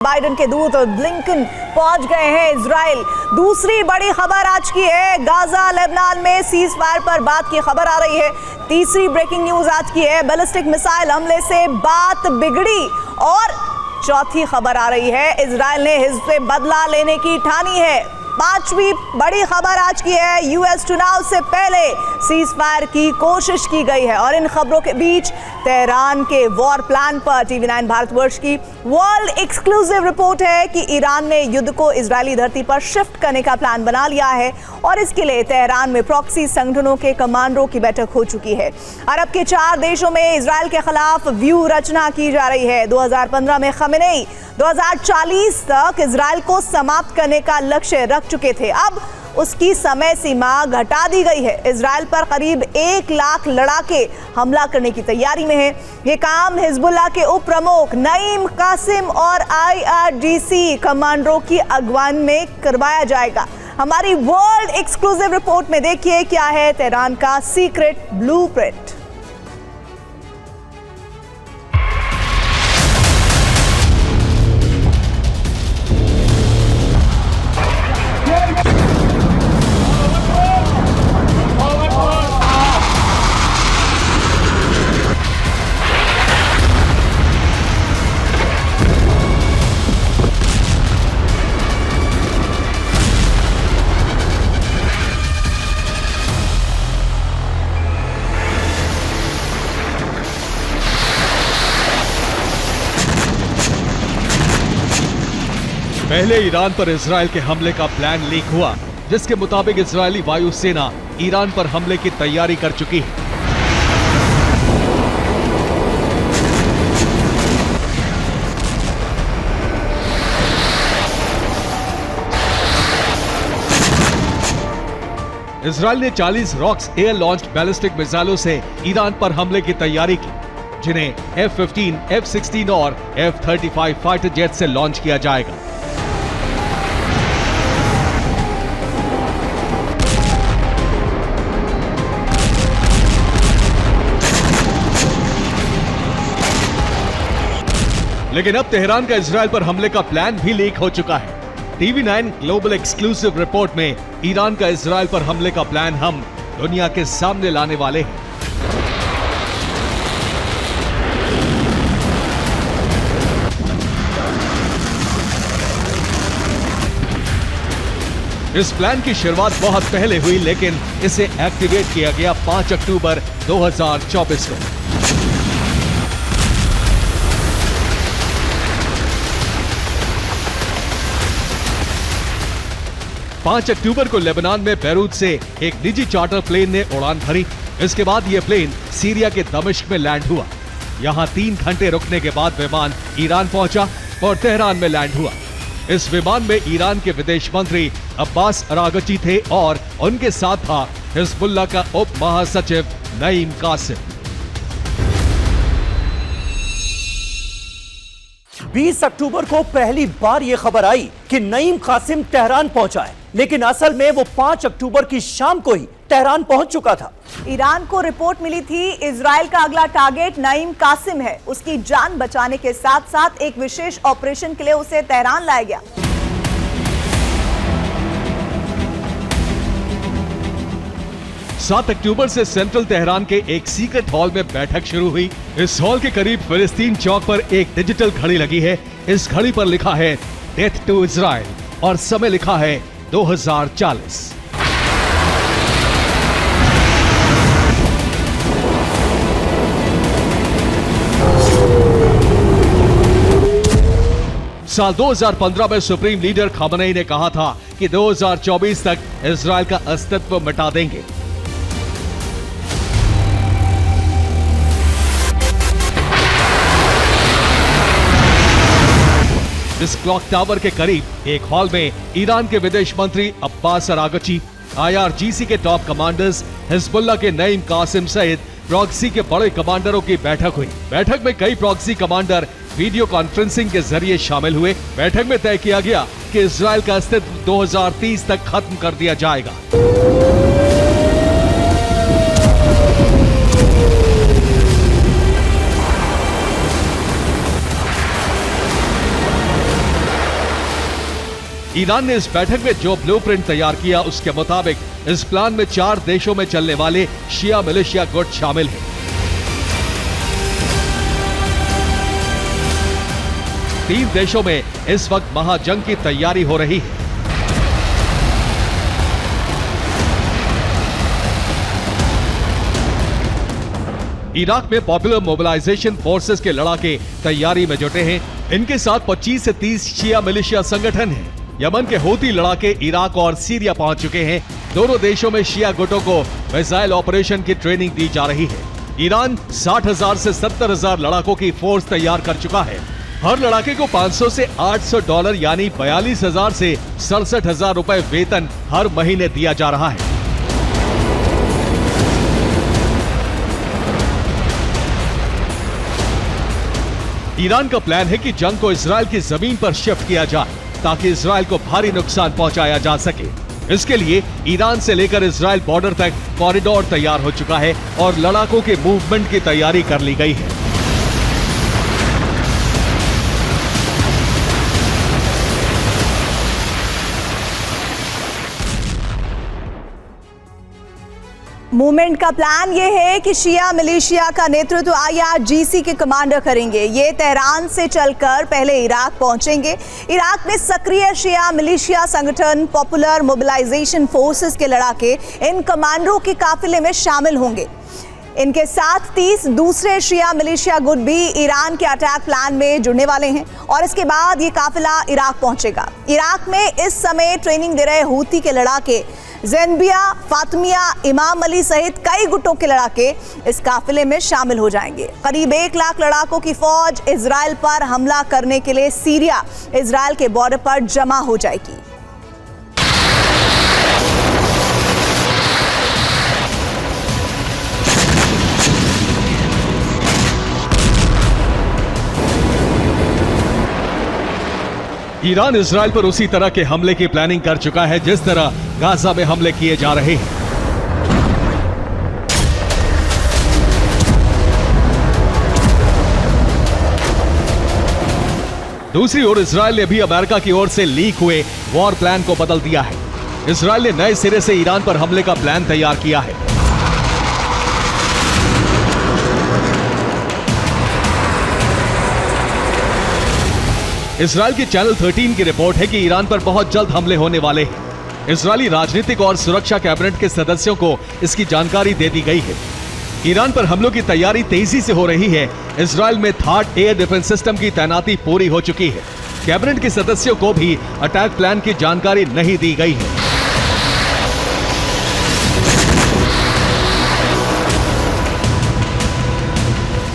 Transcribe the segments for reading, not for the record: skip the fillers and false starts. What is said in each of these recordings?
Biden के दूत Blinken पहुंच गए हैं इजराइल। दूसरी बड़ी खबर आज की है, गाजा लेबनान में सीज फायर पर बात की खबर आ रही है। तीसरी ब्रेकिंग न्यूज आज की है, बैलिस्टिक मिसाइल हमले से बात बिगड़ी। और चौथी खबर आ रही है, इजराइल ने हिज्ब से बदला लेने की ठानी है। पांचवी बड़ी खबर आज की है, यूएस चुनाव से पहले सीज फायर की कोशिश की गई है। और इन खबरों के बीच तेहरान के वॉर प्लान पर टीवी 9 भारतवर्ष की वर्ल्ड एक्सक्लूसिव रिपोर्ट है कि ईरान ने युद्ध को इजरायली धरती पर शिफ्ट करने का प्लान बना लिया है और इसके लिए तेहरान में प्रॉक्सी संगठनों के कमांडरों की बैठक हो चुकी है। अरब के 4 देशों में इजराइल के खिलाफ व्यू रचना की जा रही है। 2015 में खमेनेई 2040 तक इजराइल को समाप्त करने का लक्ष्य रख चुके थे। अब उसकी समय सीमा घटा दी गई है। इजराइल पर करीब 1 लाख लड़ाके हमला करने की तैयारी में है। ये काम हिजबुल्लाह के उप प्रमुख नईम कासिम और IRGC कमांडरों की अगवानी में करवाया जाएगा। हमारी वर्ल्ड एक्सक्लूसिव रिपोर्ट में देखिए क्या है तेहरान का सीक्रेट ब्लूप्रिंट। पहले ईरान पर इजराइल के हमले का प्लान लीक हुआ, जिसके मुताबिक इजरायली वायुसेना ईरान पर हमले की तैयारी कर चुकी है। इजराइल ने 40 रॉक्स एयर लॉन्च्ड बैलिस्टिक मिसाइलों से ईरान पर हमले की तैयारी की, जिन्हें F-15, F-16 और F-35 फाइटर जेट से लॉन्च किया जाएगा। लेकिन अब तेहरान का इजराइल पर हमले का प्लान भी लीक हो चुका है। टीवी 9 ग्लोबल एक्सक्लूसिव रिपोर्ट में ईरान का इजराइल पर हमले का प्लान हम दुनिया के सामने लाने वाले हैं। इस प्लान की शुरुआत बहुत पहले हुई, लेकिन इसे एक्टिवेट किया गया 5 अक्टूबर 2024 को। पांच अक्टूबर को लेबनान में बैरूत से एक निजी चार्टर प्लेन ने उड़ान भरी। इसके बाद यह प्लेन सीरिया के दमिश्क में लैंड हुआ। यहां 3 घंटे रुकने के बाद विमान ईरान पहुंचा और तेहरान में लैंड हुआ। इस विमान में ईरान के विदेश मंत्री अब्बास अरागची थे और उनके साथ था हिजबुल्लाह का उप महासचिव नईम कासिम। 20 अक्टूबर को पहली बार यह खबर आई कि नईम कासिम तेहरान पहुंचा है, लेकिन असल में वो 5 अक्टूबर की शाम को ही तेहरान पहुंच चुका था। ईरान को रिपोर्ट मिली थी इजराइल का अगला टारगेट नईम कासिम है। उसकी जान बचाने के साथ साथ एक विशेष ऑपरेशन के लिए उसे तेहरान लाया गया। सात अक्टूबर से सेंट्रल तेहरान के एक सीक्रेट हॉल में बैठक शुरू हुई। इस हॉल के करीब फिलिस्तीन चौक पर एक डिजिटल घड़ी लगी है। इस घड़ी पर लिखा है डेथ टू इजराइल और समय लिखा है 2040। साल 2015 में सुप्रीम लीडर खमेनेई ने कहा था कि 2024 तक इजराइल का अस्तित्व मिटा देंगे। इस क्लॉक टावर के करीब एक हॉल में ईरान के विदेश मंत्री अब्बास अरागची, IRGC के टॉप कमांडर्स, हिजबुल्लाह के नईम कासिम सहित प्रॉक्सी के बड़े कमांडरों की बैठक हुई। बैठक में कई प्रॉक्सी कमांडर वीडियो कॉन्फ्रेंसिंग के जरिए शामिल हुए। बैठक में तय किया गया कि इजराइल का अस्तित्व 2030 तक खत्म कर दिया जाएगा। ईरान ने इस बैठक में जो ब्लूप्रिंट तैयार किया उसके मुताबिक इस प्लान में 4 देशों में चलने वाले शिया मिलिशिया गुट शामिल हैं। तीन देशों में इस वक्त महाजंग की तैयारी हो रही है। इराक में पॉपुलर मोबिलाइजेशन फोर्सेस के लड़ाके तैयारी में जुटे हैं। इनके साथ 25 से 30 शिया मिलिशिया संगठन हैं। यमन के हूती लड़ाके इराक और सीरिया पहुंच चुके हैं। दोनों देशों में शिया गुटों को मिसाइल ऑपरेशन की ट्रेनिंग दी जा रही है। ईरान 60,000 से 70,000 लड़ाकों की फोर्स तैयार कर चुका है। हर लड़ाके को $500 से $800 यानी 42,000 से 67,000 रुपए वेतन हर महीने दिया जा रहा है। ईरान का प्लान है कि जंग को इजराइल की जमीन पर शिफ्ट किया जाए ताकि इजराइल को भारी नुकसान पहुंचाया जा सके। इसके लिए ईरान से लेकर इजराइल बॉर्डर तक कॉरिडोर तैयार हो चुका है और लड़ाकों के मूवमेंट की तैयारी कर ली गई है। मूवमेंट का प्लान ये है कि शिया मिलिशिया का नेतृत्व IRGC के कमांडर करेंगे। ये तेहरान से चलकर पहले इराक पहुंचेंगे। इराक में सक्रिय शिया मिलिशिया संगठन पॉपुलर मोबिलाइजेशन फोर्सेस के लड़ाके इन कमांडरों के काफिले में शामिल होंगे। इनके साथ 30 दूसरे शिया मिलिशिया गुट भी ईरान के अटैक प्लान में जुड़ने वाले हैं और इसके बाद ये काफिला इराक पहुंचेगा। इराक में इस समय ट्रेनिंग दे रहे हूती के लड़ाके ज़ेनबिया, फातिमिया, इमाम अली सहित कई गुटों के लड़ाके इस काफिले में शामिल हो जाएंगे। करीब 1 लाख लड़ाकों की फौज इजराइल पर हमला करने के लिए सीरिया इजराइल के बॉर्डर पर जमा हो जाएगी। ईरान इजराइल पर उसी तरह के हमले की प्लानिंग कर चुका है जिस तरह गाजा में हमले किए जा रहे हैं। दूसरी ओर इजराइल ने भी अमेरिका की ओर से लीक हुए वॉर प्लान को बदल दिया है। इजराइल ने नए सिरे से ईरान पर हमले का प्लान तैयार किया है। इजराइल की चैनल 13 की रिपोर्ट है कि ईरान पर बहुत जल्द हमले होने वाले हैं। इजरायली राजनीतिक और सुरक्षा कैबिनेट के सदस्यों को इसकी जानकारी दे दी गई है। ईरान पर हमलों की तैयारी तेजी से हो रही है। इजराइल में थार्ड एयर डिफेंस सिस्टम की तैनाती पूरी हो चुकी है। कैबिनेट के सदस्यों को भी अटैक प्लान की जानकारी नहीं दी गई है।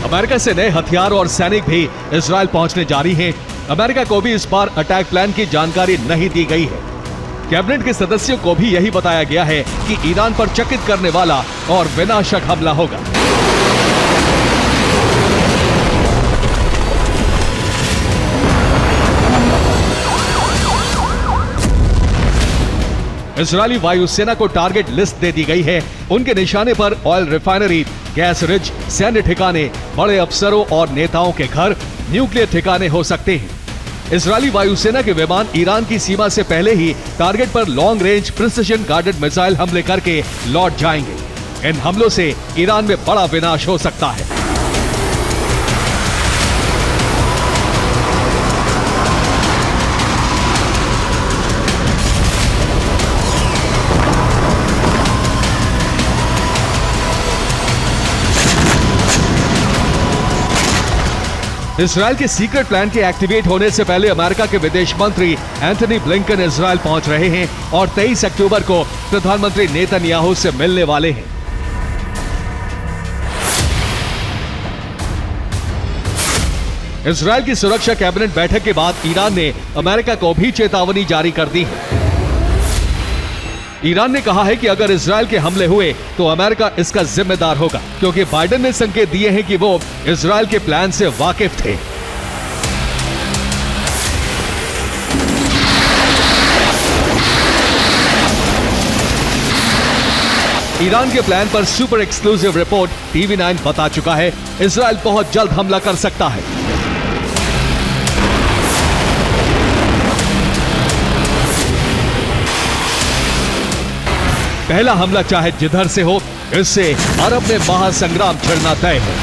अमेरिका से नए हथियार और सैनिक भी इजराइल पहुंचने जारी हैं। अमेरिका को भी इस बार अटैक प्लान की जानकारी नहीं दी गई है। कैबिनेट के सदस्यों को भी यही बताया गया है कि ईरान पर चकित करने वाला और विनाशक हमला होगा। इजरायली वायुसेना को टारगेट लिस्ट दे दी गई है। उनके निशाने पर ऑयल रिफाइनरी, गैस रिज, सैन्य ठिकाने, बड़े अफसरों और नेताओं के घर, न्यूक्लियर ठिकाने हो सकते हैं। इजरायली वायुसेना के विमान ईरान की सीमा से पहले ही टारगेट पर long range precision guided missile हमले करके लौट जाएंगे। इन हमलों से ईरान में बड़ा विनाश हो सकता है। इजराइल के सीक्रेट प्लान के एक्टिवेट होने से पहले अमेरिका के विदेश मंत्री एंथनी ब्लिंकन इजराइल पहुंच रहे हैं और 23 अक्टूबर को प्रधानमंत्री नेतन्याहू से मिलने वाले हैं। इजराइल की सुरक्षा कैबिनेट बैठक के बाद ईरान ने अमेरिका को भी चेतावनी जारी कर दी है। ईरान ने कहा है कि अगर इजराइल के हमले हुए तो अमेरिका इसका जिम्मेदार होगा, क्योंकि बाइडेन ने संकेत दिए हैं कि वो इजराइल के प्लान से वाकिफ थे। ईरान के प्लान पर सुपर एक्सक्लूसिव रिपोर्ट TV9 बता चुका है इजराइल बहुत जल्द हमला कर सकता है। पहला हमला चाहे जिधर से हो, इससे अरब में महासंग्राम छिड़ना तय है।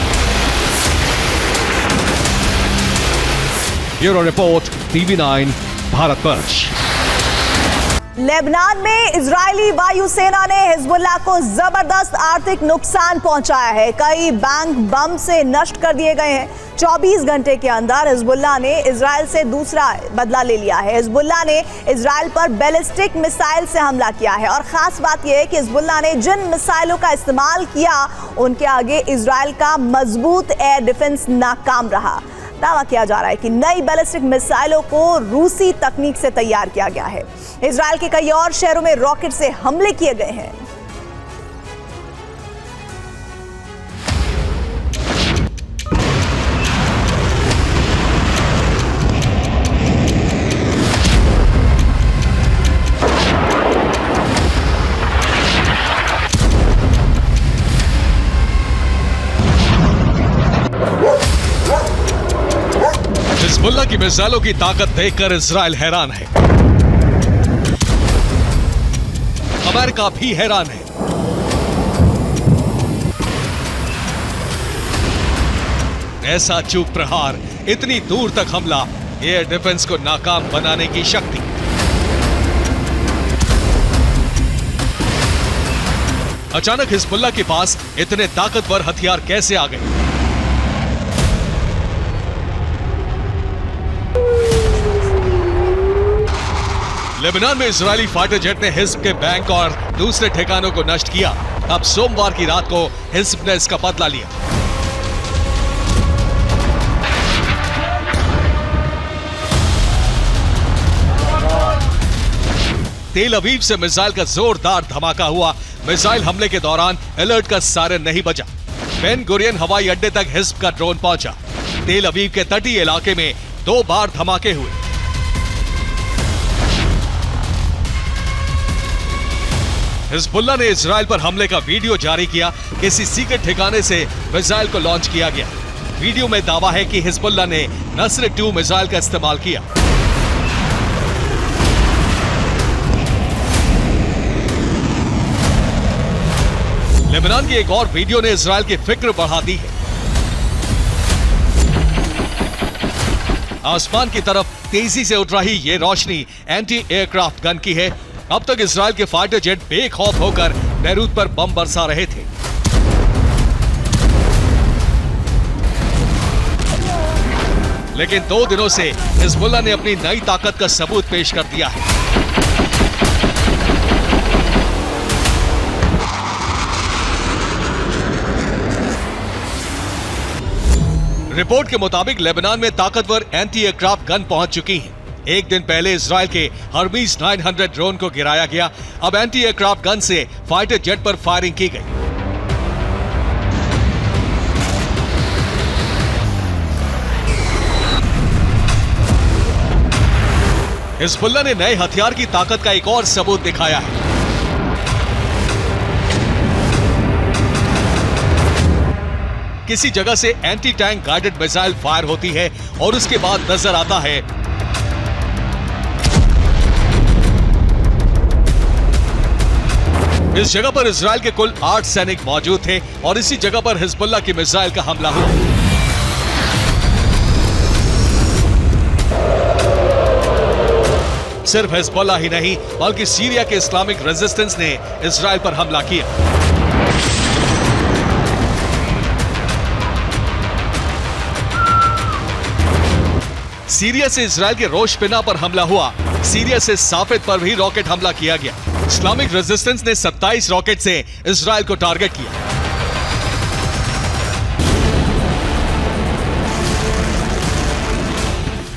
Bureau report, TV9 Bharatvarsh. Lebanon में इजरायली वायुसेना ने हिजबुल्लाह को जबरदस्त आर्थिक नुकसान पहुंचाया है। कई बैंक बम से नष्ट कर दिए गए हैं। 24 घंटे के अंदर हिजबुल्लाह ने इजराइल से दूसरा बदला ले लिया है। हिजबुल्लाह ने इजराइल पर बैलिस्टिक मिसाइल से हमला किया है और खास बात यह है कि हिजबुल्लाह ने जिन मिसाइलों का इस्तेमाल किया उनके आगे इजराइल का मजबूत एयर डिफेंस नाकाम रहा। दावा किया जा रहा है कि नई बैलिस्टिक मिसाइलों को रूसी तकनीक से तैयार किया गया है। इजराइल के कई और शहरों में रॉकेट से हमले किए गए हैं। हिजबुल्लाह की मिसाइलों की ताकत देखकर इजराइल हैरान है। अमेरिका भी हैरान है। ऐसा चूक प्रहार, इतनी दूर तक हमला, एयर डिफेंस को नाकाम बनाने की शक्ति। अचानक हिजबुल्लाह के पास इतने ताकतवर हथियार कैसे आ गए? लेबनान में इजरायली फाइटर जेट ने हिज्ब के बैंक और दूसरे ठिकानों को नष्ट किया। अब सोमवार की रात को हिज्ब ने इसका बदला लिया। तेल अवीव से मिसाइल का जोरदार धमाका हुआ। मिसाइल हमले के दौरान अलर्ट का सायरन नहीं बजा। बेन गुरियन हवाई अड्डे तक हिज्ब का ड्रोन पहुंचा। तेल अवीव के तटीय इलाके में 2 बार धमाके हुए। हिजबुल्लाह ने इजराइल पर हमले का वीडियो जारी किया। किसी सीक्रेट ठिकाने से मिसाइल को लॉन्च किया गया। वीडियो में दावा है कि हिजबुल्लाह ने नस्र 2 मिसाइल का इस्तेमाल किया। लेबनान की एक और वीडियो ने इजराइल की फिक्र बढ़ा दी है। आसमान की तरफ तेजी से उठ रही ये रोशनी एंटी एयरक्राफ्ट गन की है। अब तक इजराइल के फाइटर जेट बेखौफ होकर बैरूत पर बम बरसा रहे थे। लेकिन 2 दिनों से हिजबुल्लाह ने अपनी नई ताकत का सबूत पेश कर दिया है। रिपोर्ट के मुताबिक लेबनान में ताकतवर एंटी एयरक्राफ्ट गन पहुंच चुकी हैं। एक दिन पहले इजराइल के हर्मीज 900 ड्रोन को गिराया गया। अब एंटी एयरक्राफ्ट गन से फाइटर जेट पर फायरिंग की गई। हिजबुल्लाह ने नए हथियार की ताकत का एक और सबूत दिखाया है। किसी जगह से anti tank guided missile fire होती है और उसके बाद नजर आता है इस जगह पर इजराइल के कुल 8 सैनिक मौजूद थे और इसी जगह पर हिजबुल्लाह की मिसाइल का हमला हुआ। सिर्फ हिजबुल्लाह ही नहीं बल्कि सीरिया के इस्लामिक रेजिस्टेंस ने इजराइल पर हमला किया। सीरिया से इजराइल के रोशपिना पर हमला हुआ। सीरिया से साफेद पर भी रॉकेट हमला किया गया। इस्लामिक रेजिस्टेंस ने 27 रॉकेट से इजराइल को टारगेट किया।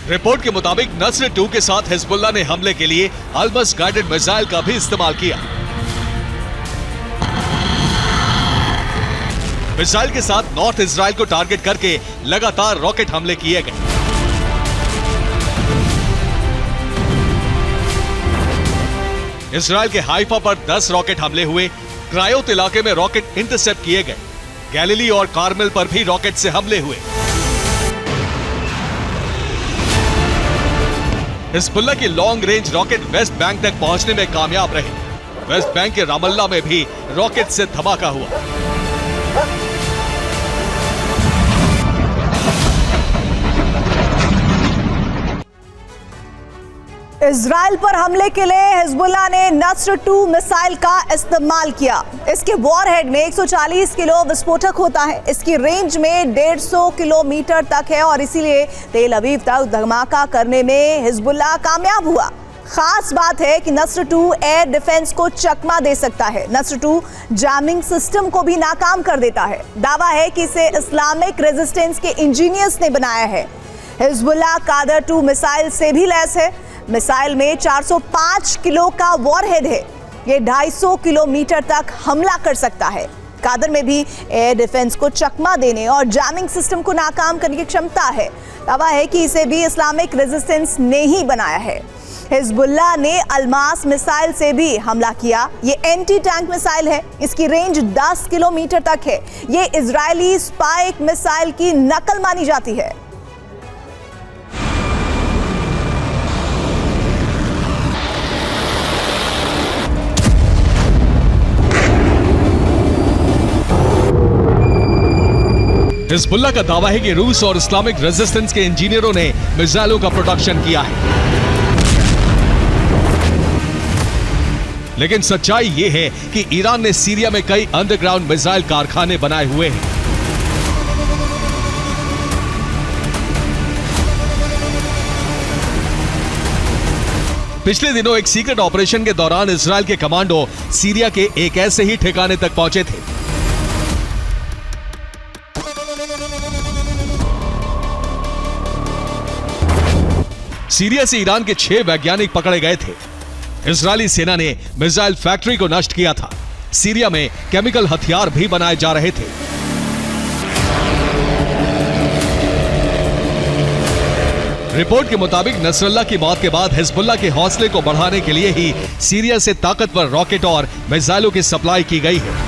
रिपोर्ट के मुताबिक नस्र 2 के साथ हिजबुल्लाह ने हमले के लिए अल्मस गाइडेड मिसाइल का भी इस्तेमाल किया। मिसाइल के साथ नॉर्थ इजराइल को टारगेट करके लगातार रॉकेट हमले किए गए। इजराइल के हाइफा पर 10 रॉकेट हमले हुए। क्रायोत इलाके में रॉकेट इंटरसेप्ट किए गए। गैलिली और कार्मेल पर भी रॉकेट से हमले हुए। हिजबुल्लाह की long range rocket West Bank तक पहुंचने में कामयाब रहे। वेस्ट बैंक के रामल्ला में भी रॉकेट से धमाका हुआ। इजराइल पर हमले के लिए हिजबुल्लाह ने नस्र 2 मिसाइल का इस्तेमाल किया। इसके वॉरहेड में 140 किलो विस्फोटक होता है। इसकी रेंज में 150 किलोमीटर तक है और इसीलिए तेल अवीव तक धमाका करने में हिजबुल्लाह कामयाब हुआ। खास बात है कि नस्र 2 एयर डिफेंस को चकमा दे सकता है। नस्र 2 जैमिंग सिस्टम को भी नाकाम कर देता है। दावा है कि इसे इस्लामिक रेजिस्टेंस के इंजीनियर्स ने बनाया है। हिजबुल्लाह कादर 2 मिसाइल से भी लैस है। मिसाइल में 405 किलो का वॉरहेड है। ये 250 किलोमीटर तक हमला कर सकता है। कादर में भी एयर डिफेंस को चकमा देने और जैमिंग सिस्टम को नाकाम करने की क्षमता है। दावा है कि इसे भी इस्लामिक रेजिस्टेंस ने ही बनाया है। हिजबुल्लाह ने अलमास मिसाइल से भी हमला किया। ये एंटी टैंक मिसाइल है। इसकी रेंज 10 किलोमीटर तक है। ये इजरायली स्पाइक मिसाइल की नकल मानी जाती है। हिजबुल्लाह का दावा है कि रूस और इस्लामिक रेजिस्टेंस के इंजीनियरों ने मिसाइलों का प्रोडक्शन किया है, लेकिन सच्चाई यह है कि ईरान ने सीरिया में कई अंडरग्राउंड मिसाइल कारखाने बनाए हुए हैं। पिछले दिनों एक सीक्रेट ऑपरेशन के दौरान इजराइल के कमांडो सीरिया के एक ऐसे ही ठिकाने तक पहुंचे थे। सीरिया से ईरान के 6 वैज्ञानिक पकड़े गए थे। इजरायली सेना ने मिसाइल फैक्ट्री को नष्ट किया था। सीरिया में केमिकल हथियार भी बनाए जा रहे थे। रिपोर्ट के मुताबिक नसरल्लाह की मौत के बाद हिजबुल्लाह के हौसले को बढ़ाने के लिए ही सीरिया से ताकतवर रॉकेट और मिसाइलों की सप्लाई की गई है।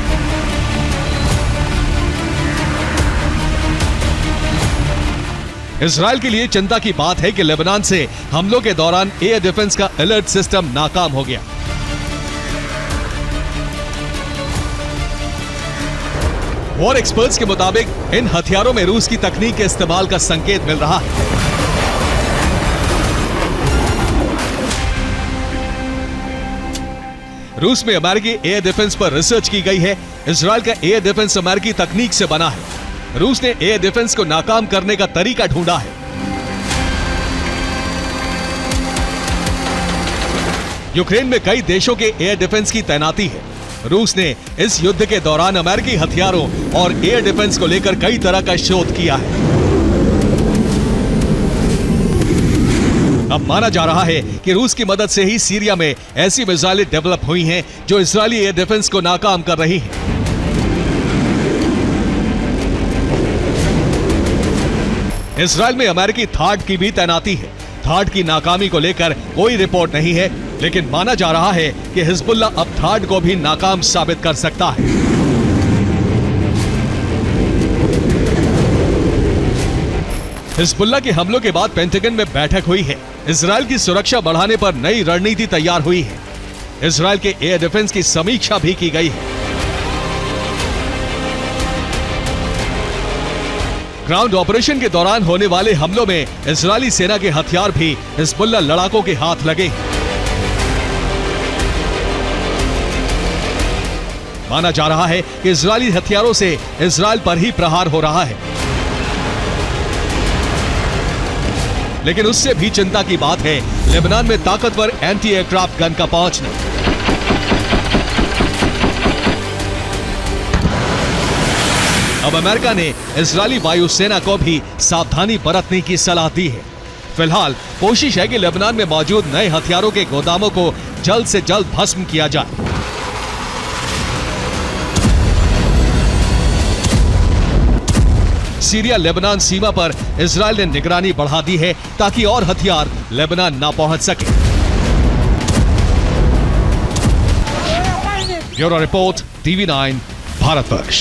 इजराइल के लिए चिंता की बात है कि लेबनान से हमलों के दौरान एयर डिफेंस का अलर्ट सिस्टम नाकाम हो गया। वॉर एक्सपर्ट्स के मुताबिक इन हथियारों में रूस की तकनीक के इस्तेमाल का संकेत मिल रहा है। रूस में अमेरिकी एयर डिफेंस पर रिसर्च की गई है। इजराइल का एयर डिफेंस अमेरिकी तकनीक से बना है। रूस ने एयर डिफेंस को नाकाम करने का तरीका ढूंढा है। यूक्रेन में कई देशों के एयर डिफेंस की तैनाती है। रूस ने इस युद्ध के दौरान अमेरिकी हथियारों और एयर डिफेंस को लेकर कई तरह का शोध किया है। अब माना जा रहा है कि रूस की मदद से ही सीरिया में ऐसी मिसाइलें डेवलप हुई हैं जो इजरायली एयर डिफेंस को नाकाम कर रही हैं। इजरायल में अमेरिकी थाड की भी तैनाती है। थाड की नाकामी को लेकर कोई रिपोर्ट नहीं है, लेकिन माना जा रहा है कि हिजबुल्लाह अब थाड को भी नाकाम साबित कर सकता है। हिजबुल्लाह के हमलों के बाद पेंटागन में बैठक हुई है। इजरायल की सुरक्षा बढ़ाने पर नई रणनीति तैयार हुई है। इजरायल के एयर डिफेंस की समीक्षा भी की गई है। ग्राउंड ऑपरेशन के दौरान होने वाले हमलों में इजरायली सेना के हथियार भी हिजबुल्लाह लड़ाकों के हाथ लगे। माना जा रहा है कि इजरायली हथियारों से इजरायल पर ही प्रहार हो रहा है, लेकिन उससे भी चिंता की बात है लेबनान में ताकतवर एंटी एयरक्राफ्ट गन का पहुंचना। अब अमेरिका ने इजरायली वायुसेना को भी सावधानी बरतने की सलाह दी है। फिलहाल कोशिश है कि लेबनान में मौजूद नए हथियारों के गोदामों को जल्द से जल्द भस्म किया जाए। सीरिया लेबनान सीमा पर इजरायल ने निगरानी बढ़ा दी है ताकि और हथियार लेबनान ना पहुंच सके। Bureau report, TV9 Bharatvarsh.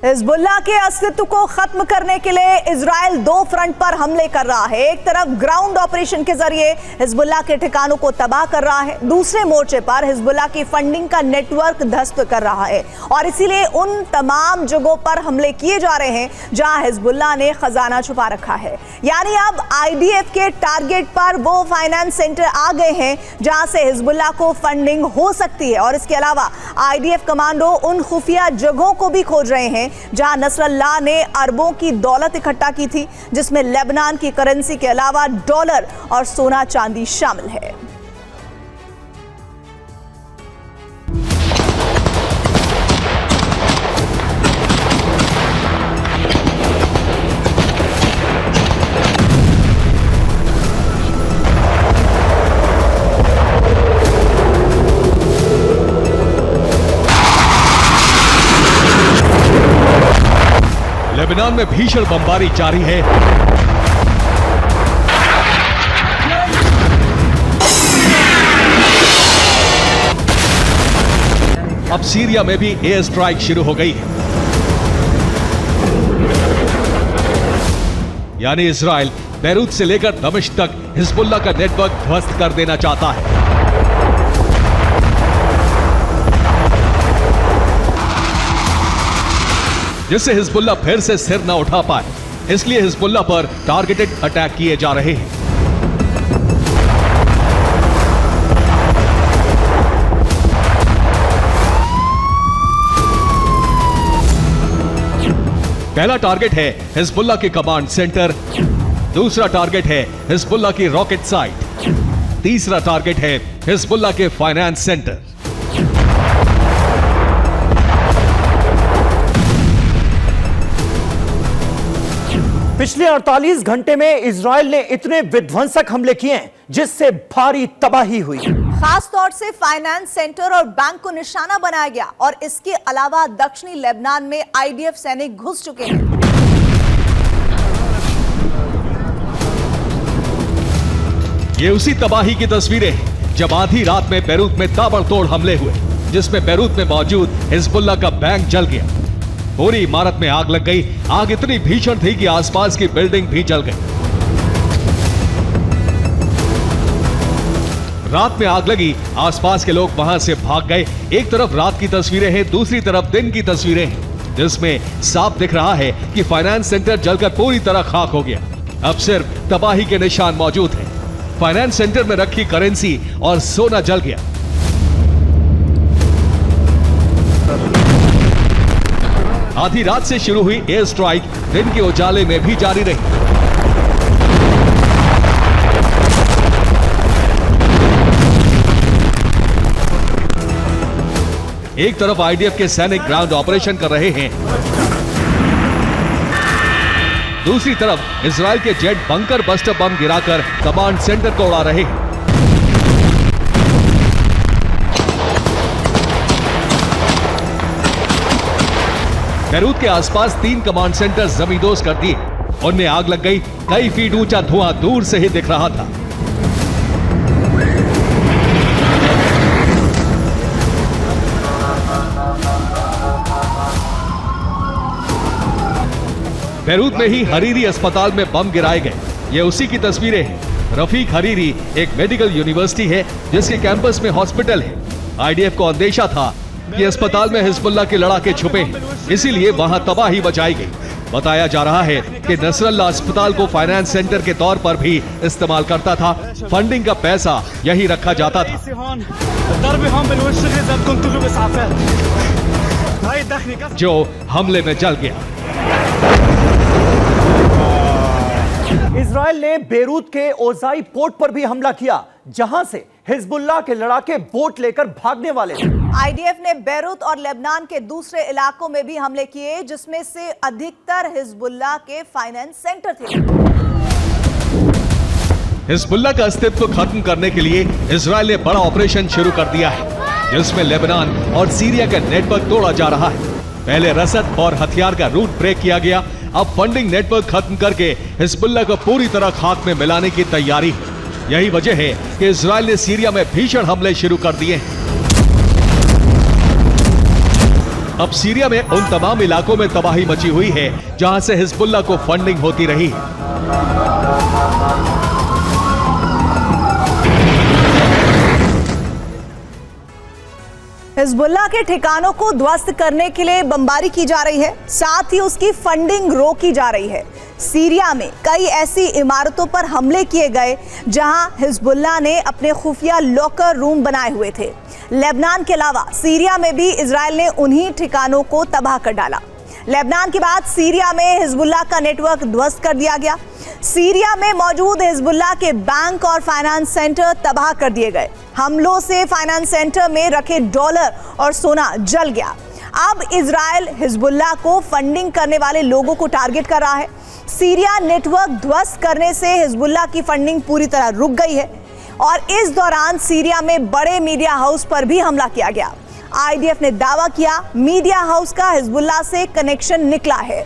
Hezbollah के अस्तित्व को खत्म करने के लिए इजराइल दो फ्रंट पर हमले कर रहा है। एक तरफ ग्राउंड ऑपरेशन के जरिए हिजबुल्लाह के ठिकानों को तबाह कर रहा है, दूसरे मोर्चे पर हिजबुल्लाह की फंडिंग का नेटवर्क ध्वस्त कर रहा है और इसीलिए उन तमाम जगहों पर हमले किए जा रहे हैं जहां हिजबुल्लाह ने खजाना छुपा रखा है। यानी अब आईडीएफ के टारगेट पर वो फाइनेंस सेंटर आ गए हैं जहां से हिजबुल्लाह को फंडिंग हो सकती है और इसके अलावा आईडीएफ कमांडो उन खुफिया जगहों को भी खोज रहे हैं जहां नसरल्लाह ने अरबों की दौलत इकट्ठा की थी, जिसमें लेबनान की करेंसी के अलावा डॉलर और सोना चांदी शामिल है। लेबनान में भीषण बमबारी जारी है। अब सीरिया में भी एयर स्ट्राइक शुरू हो गई है। यानी इजराइल बैरूत से लेकर दमिश्क तक हिजबुल्लाह का नेटवर्क ध्वस्त कर देना चाहता है। जिससे हिजबुल्लाह फिर से सिर न उठा पाए, इसलिए हिजबुल्लाह पर टारगेटेड अटैक किए जा रहे हैं। पहला टारगेट है हिजबुल्लाह के कमांड सेंटर, दूसरा टारगेट है हिजबुल्लाह की रॉकेट साइट, तीसरा टारगेट है हिजबुल्लाह के फाइनेंस सेंटर। पिछले 48 घंटे में इजराइल ने इतने विध्वंसक हमले किए हैं जिससे भारी तबाही हुई। खास तौर से फाइनेंस सेंटर और बैंक को निशाना बनाया गया और इसके अलावा दक्षिणी लेबनान में आईडीएफ सैनिक घुस चुके हैं। ये उसी तबाही की तस्वीरें हैं जब आधी रात में बैरूत में ताबड़तोड़ हमले हुए, जिसमें बैरूत में मौजूद हिजबुल्लाह का बैंक जल गया। पूरी इमारत में आग लग गई। आग इतनी भीषण थी कि आसपास की बिल्डिंग भी जल गई। रात में आग लगी, आसपास के लोग वहां से भाग गए। एक तरफ रात की तस्वीरें हैं, दूसरी तरफ दिन की तस्वीरें हैं, जिसमें साफ दिख रहा है कि फाइनेंस सेंटर जलकर पूरी तरह खाक हो गया। अब सिर्फ तबाही के निशान मौजूद हैं। फाइनेंस सेंटर में रखी करेंसी और सोना जल गया। आधी रात से शुरू हुई एयर स्ट्राइक दिन के उजाले में भी जारी रही। एक तरफ आईडीएफ के सैनिक ग्राउंड ऑपरेशन कर रहे हैं, दूसरी तरफ इजराइल के जेट बंकर बस्टर बम गिराकर कमांड सेंटर को उड़ा रहे हैं। बैरूत के आसपास 3 कमांड सेंटर जमींदोज कर दिए। उनमें आग लग गई। कई फीट ऊंचा धुआं दूर से ही दिख रहा था। बैरूत में ही हरीरी अस्पताल में बम गिराए गए। ये उसी की तस्वीरें हैं। रफीक हरीरी एक मेडिकल यूनिवर्सिटी है जिसके कैंपस में हॉस्पिटल है। आईडीएफ को अंदेशा था कि अस्पताल में हिजबुल्लाह के लड़ाके छुपे हैं, इसीलिए वहां तबाही मचाई गई। बताया जा रहा है कि नसरल्लाह अस्पताल को फाइनेंस सेंटर के तौर पर भी इस्तेमाल करता था। फंडिंग का पैसा यही रखा जाता था। जो हमले में जल गया। इजराइल ने बेरूत के ओजाई पोर्ट पर भी हमला किया, जहां से हिजबुल्लाह के लड़ाके बोट लेकर भागने वाले थे। आईडीएफ ने बैरूत और लेबनान के दूसरे इलाकों में भी हमले किए, जिसमें से अधिकतर हिजबुल्लाह के फाइनेंस सेंटर थे। हिजबुल्लाह का अस्तित्व खत्म करने के लिए इजराइल ने बड़ा ऑपरेशन शुरू कर दिया है, जिसमें लेबनान और सीरिया का नेटवर्क तोड़ा जा रहा है। पहले रसद और हथियार का रूट ब्रेक किया गया। अब फंडिंग नेटवर्क खत्म करके हिजबुल्लाह को पूरी तरह खाक में मिलाने की तैयारी है। यही वजह है कि इजराइल ने सीरिया में भीषण हमले शुरू कर दिए हैं। अब सीरिया में उन तमाम इलाकों में तबाही मची हुई है जहां से हिजबुल्लाह को फंडिंग होती रही है। हिजबुल्लाह के ठिकानों को ध्वस्त करने के लिए बमबारी की जा रही है, साथ ही उसकी फंडिंग रोकी जा रही है। सीरिया में कई ऐसी इमारतों पर हमले किए गए जहां हिजबुल्लाह ने अपने खुफिया लॉकर रूम बनाए हुए थे। लेबनान के अलावा सीरिया में भी इजराइल ने उन्हीं ठिकानों को तबाह कर डाला। लेबनान के बाद सीरिया में हिजबुल्लाह का नेटवर्क ध्वस्त कर दिया गया। सीरिया में मौजूद हिजबुल्लाह के बैंक और फाइनेंस सेंटर तबाह कर दिए गए। हमलों से फाइनेंस सेंटर में रखे डॉलर और सोना जल गया। अब इजराइल हिजबुल्लाह को फंडिंग करने वाले लोगों को टारगेट कर रहा है। सीरिया नेटवर्क ध्वस्त करने से हिजबुल्लाह की फंडिंग पूरी तरह रुक गई है और इस दौरान सीरिया में बड़े मीडिया हाउस पर भी हमला किया गया। आईडीएफ ने दावा किया मीडिया हाउस का हिजबुल्लाह से कनेक्शन निकला है।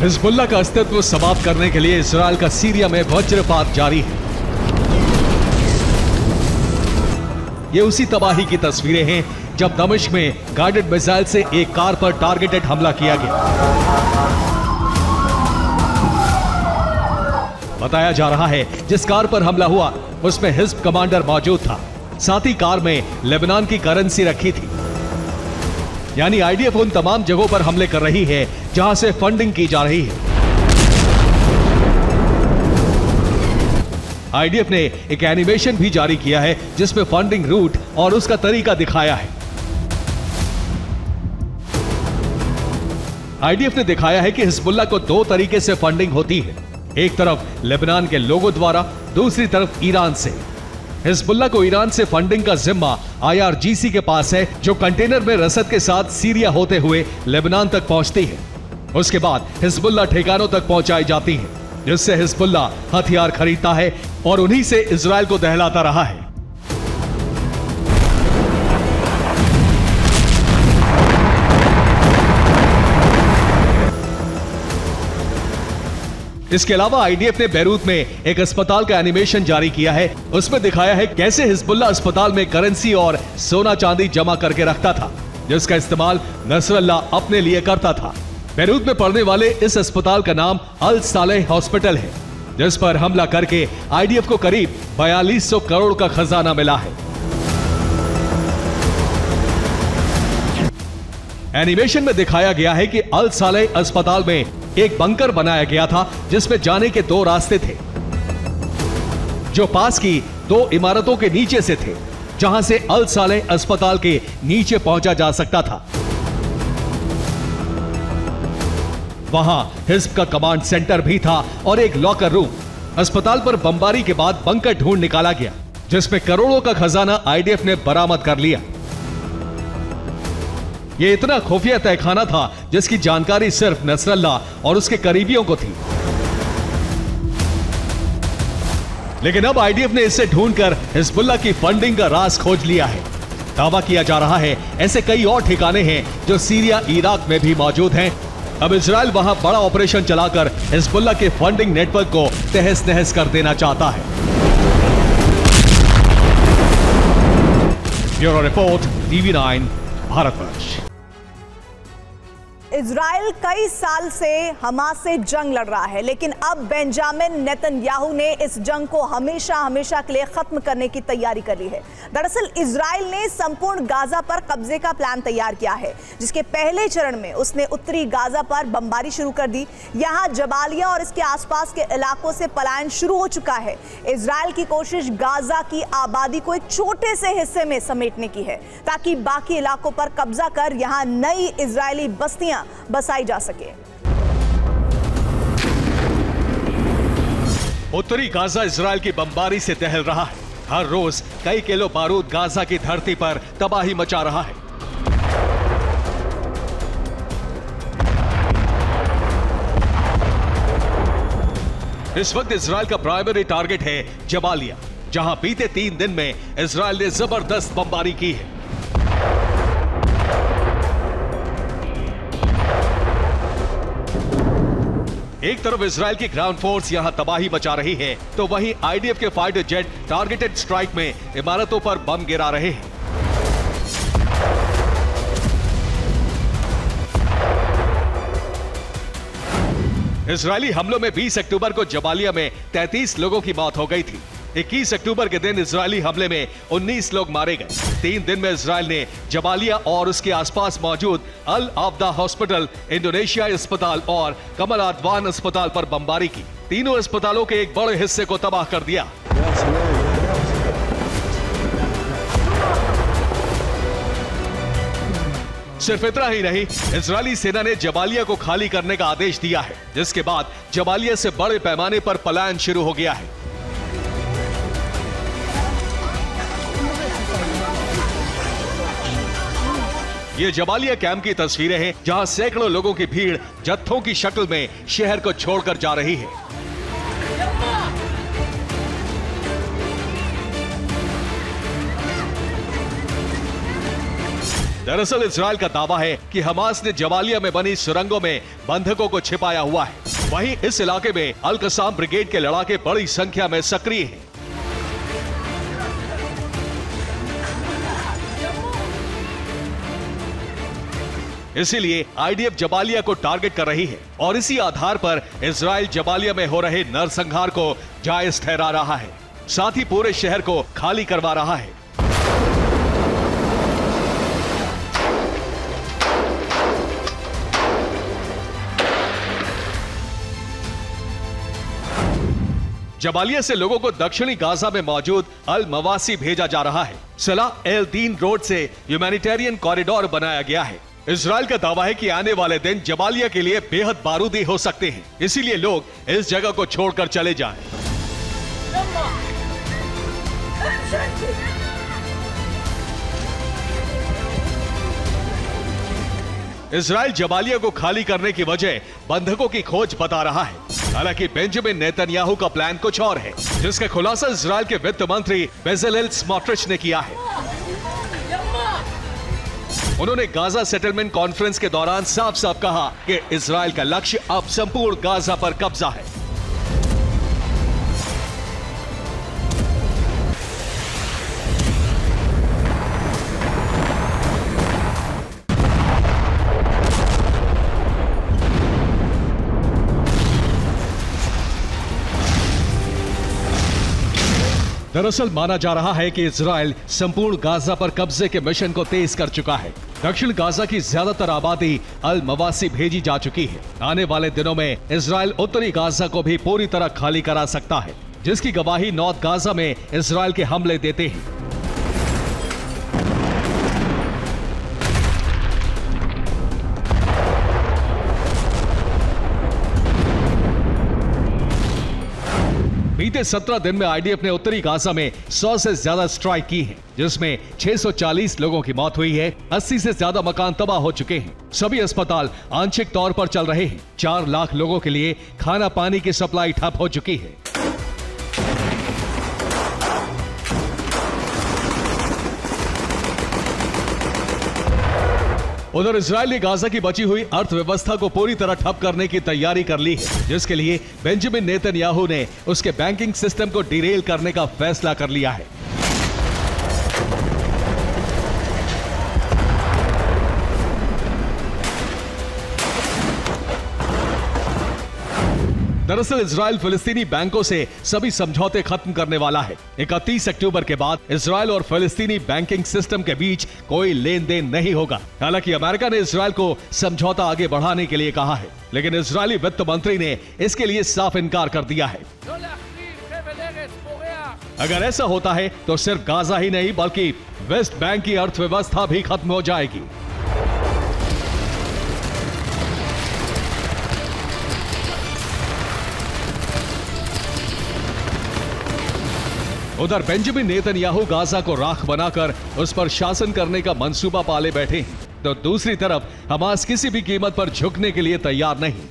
हिजबुल्लाह का अस्तित्व समाप्त करने के लिए इजराइल का सीरिया में वज्रपात जारी है। ये उसी तबाही की तस्वीरें हैं जब दमिश्क में गाइडेड मिसाइल से एक कार पर टारगेटेड हमला किया गया। बताया जा रहा है जिस कार पर हमला हुआ उसमें हिज्ब कमांडर मौजूद था, साथ ही कार में लेबनान की करेंसी रखी थी। यानी आईडीएफ उन तमाम जगहों पर हमले कर रही है जहां से फंडिंग की जा रही है। आईडीएफ ने एक एनिमेशन भी जारी किया है जिसमें फंडिंग रूट और उसका तरीका दिखाया है। आईडीएफ ने दिखाया है कि हिजबुल्लाह को दो तरीके से फंडिंग होती है, एक तरफ लेबनान के लोगों द्वारा, दूसरी तरफ ईरान से। हिजबुल्लाह को ईरान से फंडिंग का जिम्मा IRGC के पास है, जो कंटेनर में रसद के साथ सीरिया होते हुए लेबनान तक पहुंचती है। उसके बाद हिजबुल्लाह ठिकानों तक पहुंचाई जाती है, जिससे हिजबुल्लाह हथियार खरीदता है और उन्हीं से इजराइल को दहलाता रहा है। इसके अलावा आईडीएफ ने बैरूत में एक अस्पताल का एनिमेशन जारी किया है। उसमें दिखाया है कैसे हिजबुल्लाह अस्पताल में करेंसी और सोना चांदी जमा करके रखता था, जिसका इस्तेमाल नसरल्लाह अपने लिए करता था। बैरूत में पड़ने वाले इस अस्पताल का नाम अल सालेह हॉस्पिटल है, जिस पर हमला करके आईडीएफ को करीब 4200 करोड़ का खजाना मिला है। एनिमेशन में दिखाया गया है कि अल सालेह अस्पताल में एक बंकर बनाया गया था जिसमें जाने के दो रास्ते थे, जो पास की दो इमारतों के नीचे से थे, जहां से अल सालेह अस्पताल के नीचे पहुंचा जा सकता था। वहां हिज्ब का कमांड सेंटर भी था और एक लॉकर रूम। अस्पताल पर बमबारी के बाद बंकर ढूंढ निकाला गया, जिसमें करोड़ों का खजाना आईडीएफ ने बरामद कर लिया। यह इतना खुफिया तहखाना था जिसकी जानकारी सिर्फ नसरल्लाह और उसके करीबियों को थी। लेकिन अब आईडीएफ ने इसे ढूंढकर हिजबुल्लाह की फंडिंग का राज खोज लिया है। दावा किया जा रहा है ऐसे कई और ठिकाने हैं जो सीरिया, इराक में भी मौजूद हैं। अब इजराइल वहां बड़ा ऑपरेशन चलाकर हिजबुल्लाह के फंडिंग नेटवर्क को तहस नहस कर देना चाहता है। Bureau report, TV9, Bharatvarsh. Israel कई साल से हमास से जंग लड़ रहा है, लेकिन अब बेंजामिन नेतन्याहू ने इस जंग को हमेशा हमेशा के लिए खत्म करने की तैयारी कर ली है। दरअसल इजराइल ने संपूर्ण गाजा पर कब्जे का प्लान तैयार किया है, जिसके पहले चरण में उसने उत्तरी गाजा पर बमबारी शुरू कर दी। यहां जबालिया और इसके आसपास के इलाकों से पलायन शुरू हो चुका है। इजराइल की कोशिश गाजा की आबादी को एक छोटे से हिस्से में समेटने की है, ताकि बाकी इलाकों पर कब्जा कर यहां नई इजरायली बस्तियां बसाई जा सके। उत्तरी गाजा इजराइल की बमबारी से दहल रहा है। हर रोज कई किलो बारूद गाजा की धरती पर तबाही मचा रहा है। इस वक्त इजराइल का प्राइमरी टारगेट है जबालिया, जहां बीते 3 दिन में इजराइल ने जबरदस्त बमबारी की है। एक तरफ इजराइल की ग्राउंड फोर्स यहां तबाही मचा रही है, तो वहीं आईडीएफ के फाइटर जेट टारगेटेड स्ट्राइक में इमारतों पर बम गिरा रहे हैं। इजरायली हमलों में 20 अक्टूबर को जबालिया में 33 लोगों की मौत हो गई थी। 21 अक्टूबर के दिन इजरायली हमले में 19 लोग मारे गए। 3 दिन में इजराइल ने जबालिया और उसके आसपास मौजूद अल आब्दा हॉस्पिटल, इंडोनेशिया अस्पताल और कमल अदवान अस्पताल पर बमबारी की। तीनों अस्पतालों के एक बड़े हिस्से को तबाह कर दिया। सिर्फ इतना ही नहीं, इजरायली सेना ने जबालिया को खाली करने का आदेश दिया है, जिसके बाद जबालिया से बड़े पैमाने पर पलायन शुरू हो गया है। ये जबालिया कैंप की तस्वीरें हैं, जहां सैकड़ों लोगों की भीड़ जत्थों की शक्ल में शहर को छोड़कर जा रही है। दरअसल इजराइल का दावा है कि हमास ने जबालिया में बनी सुरंगों में बंधकों को छिपाया हुआ है। वहीं इस इलाके में अल कसाम ब्रिगेड के लड़ाके बड़ी संख्या में सक्रिय हैं। इसीलिए आईडीएफ जबालिया को टारगेट कर रही है और इसी आधार पर इजराइल जबालिया में हो रहे नरसंहार को जायज ठहरा रहा है, साथ ही पूरे शहर को खाली करवा रहा है। जबालिया से लोगों को दक्षिणी गाजा में मौजूद अल मवासी भेजा जा रहा है। सलाह एल दीन रोड से ह्यूमैनिटेरियन कॉरिडोर बनाया गया है। इजराइल का दावा है कि आने वाले दिन जबालिया के लिए बेहद बारूदी हो सकते हैं, इसीलिए लोग इस जगह को छोड़कर चले जाएं। इजराइल जबालिया को खाली करने की वजह बंधकों की खोज बता रहा है। हालांकि बेंजामिन नेतन्याहू का प्लान कुछ और है, जिसका खुलासा इजराइल के वित्त मंत्री बेज़लेल स्मोट्रिच ने किया है। उन्होंने गाजा सेटलमेंट कॉन्फ्रेंस के दौरान साफ साफ कहा कि इजराइल का लक्ष्य अब संपूर्ण गाजा पर कब्जा है। दरअसल माना जा रहा है कि इजराइल संपूर्ण गाजा पर कब्जे के मिशन को तेज कर चुका है। दक्षिण गाजा की ज्यादातर आबादी अल मवासी भेजी जा चुकी है। आने वाले दिनों में इजराइल उत्तरी गाजा को भी पूरी तरह खाली करा सकता है, जिसकी गवाही नॉर्थ गाजा में इजराइल के हमले देते हैं। बीते 17 दिन में आईडीएफ ने उत्तरी गाजा में 100 से ज्यादा स्ट्राइक की है, जिसमें 640 लोगों की मौत हुई है। 80 से ज्यादा मकान तबाह हो चुके हैं। सभी अस्पताल आंशिक तौर पर चल रहे हैं। 4 लाख लोगों के लिए खाना पानी की सप्लाई ठप हो चुकी है। उधर इजराइल ने गाजा की बची हुई अर्थव्यवस्था को पूरी तरह ठप करने की तैयारी कर ली है, जिसके लिए बेंजामिन नेतन्याहू ने उसके बैंकिंग सिस्टम को डिरेल करने का फैसला कर लिया है। दरअसल इजराइल फिलिस्तीनी बैंकों से सभी समझौते खत्म करने वाला है। 31 अक्टूबर के बाद इजराइल और फिलिस्तीनी बैंकिंग सिस्टम के बीच कोई लेन देन नहीं होगा। हालांकि अमेरिका ने इजराइल को समझौता आगे बढ़ाने के लिए कहा है, लेकिन इजरायली वित्त मंत्री ने इसके लिए साफ इनकार कर दिया है। अगर ऐसा होता है तो सिर्फ गाजा ही नहीं बल्कि वेस्ट बैंक की अर्थव्यवस्था भी खत्म हो जाएगी। उधर बेंजामिन नेतन्याहू गाजा को राख बनाकर उस पर शासन करने का मंसूबा पाले बैठे हैं, तो दूसरी तरफ हमास किसी भी कीमत पर झुकने के लिए तैयार नहीं।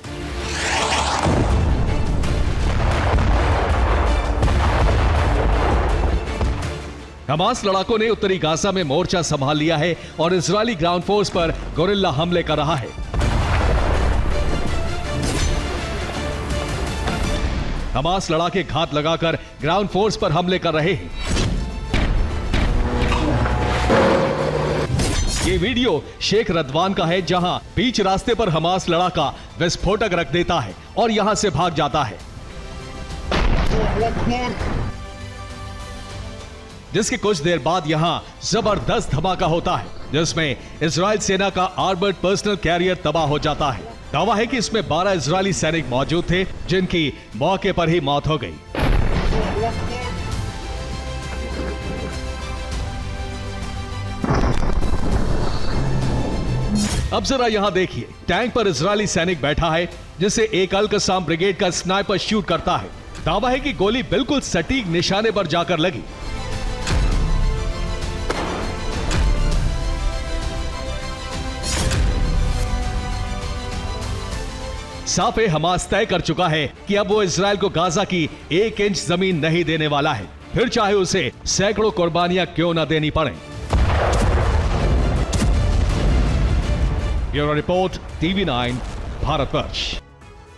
हमास लड़ाकों ने उत्तरी गाजा में मोर्चा संभाल लिया है और इजरायली ग्राउंड फोर्स पर गोरिल्ला हमले कर रहा है। हमास लड़ाके घात लगाकर ग्राउंड फोर्स पर हमले कर रहे हैं। ये वीडियो शेख रदवान का है, जहां बीच रास्ते पर हमास लड़ाका विस्फोटक रख देता है और यहां से भाग जाता है, जिसके कुछ देर बाद यहां जबरदस्त धमाका होता है, जिसमें इजराइल सेना का आर्मर्ड पर्सनल कैरियर तबाह हो जाता है। दावा है कि इसमें 12 इजरायली सैनिक मौजूद थे, जिनकी मौके पर ही मौत हो गई। अब जरा यहां देखिए, टैंक पर इजरायली सैनिक बैठा है, जिसे एक अल कसाम ब्रिगेड का स्नाइपर शूट करता है। दावा है कि गोली बिल्कुल सटीक निशाने पर जाकर लगी। साफ है, हमास तय कर चुका है कि अब वो इजराइल को गाजा की 1 इंच जमीन नहीं देने वाला है, फिर चाहे उसे सैकड़ों कुर्बानियां क्यों न देनी पड़े। Bureau report, TV9 Bharatvarsh.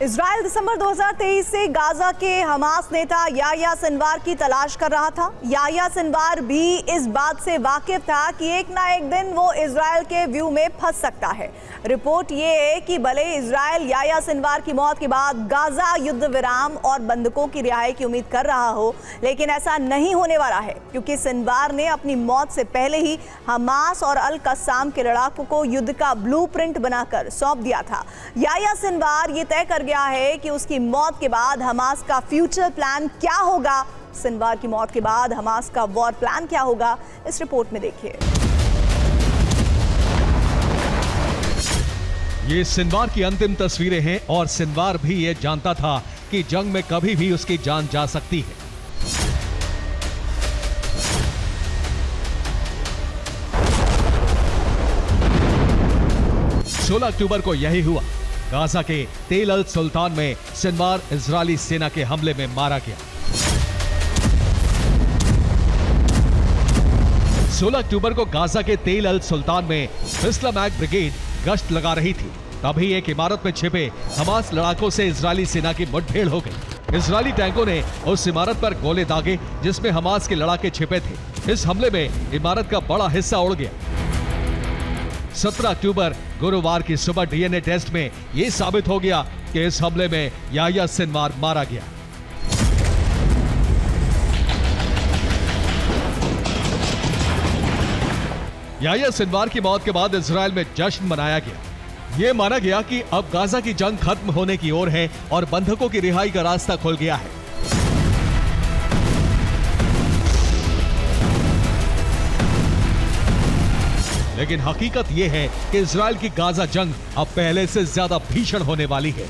Israel दिसंबर 2023 से गाजा के हमास नेता याह्या सिनवार की तलाश कर रहा था। याह्या सिनवार भी इस बात से वाकिफ था कि एक ना एक दिन वो इजराइल के व्यू में फंस सकता है। रिपोर्ट ये है कि भले इजराइल याह्या सिनवार की मौत के बाद गाजा युद्ध विराम और बंधकों की रिहाई की उम्मीद कर रहा हो, लेकिन ऐसा नहीं होने वाला है, क्योंकि सिनवार ने अपनी मौत से पहले ही हमास और अल कस्साम के लड़ाकों को युद्ध का ब्लूप्रिंट बनाकर सौंप दिया था। याह्या सिनवार ये तय कर गया है कि उसकी मौत के बाद हमास का फ्यूचर प्लान क्या होगा। सिनवार की मौत के बाद हमास का वॉर प्लान क्या होगा, इस रिपोर्ट में देखिए। ये सिनवार की अंतिम तस्वीरें हैं और सिनवार भी ये जानता था कि जंग में कभी भी उसकी जान जा सकती है। सोलह अक्टूबर को यही हुआ। गाजा के तेल अल सुल्तान में सिनवार इजरायली सेना के हमले में मारा गया। 16 अक्टूबर को गाजा के तेल अल सुल्तान में इस्लामिक ब्रिगेड गश्त लगा रही थी, तभी एक इमारत में छिपे हमास लड़ाकों से इजरायली सेना की मुठभेड़ हो गई। इजरायली टैंकों ने उस इमारत पर गोले दागे जिसमें हमास के लड़ाके छिपे थे। इस हमले में इमारत का बड़ा हिस्सा उड़ गया। 17 अक्टूबर गुरुवार की सुबह डीएनए टेस्ट में यह साबित हो गया कि इस हमले में याह्या सिनवार मारा गया। याह्या सिनवार की मौत के बाद इजराइल में जश्न मनाया गया। यह माना गया कि अब गाजा की जंग खत्म होने की ओर है और बंधकों की रिहाई का रास्ता खुल गया है। लेकिन हकीकत यह है कि इजराइल की गाजा जंग अब पहले से ज्यादा भीषण होने वाली है।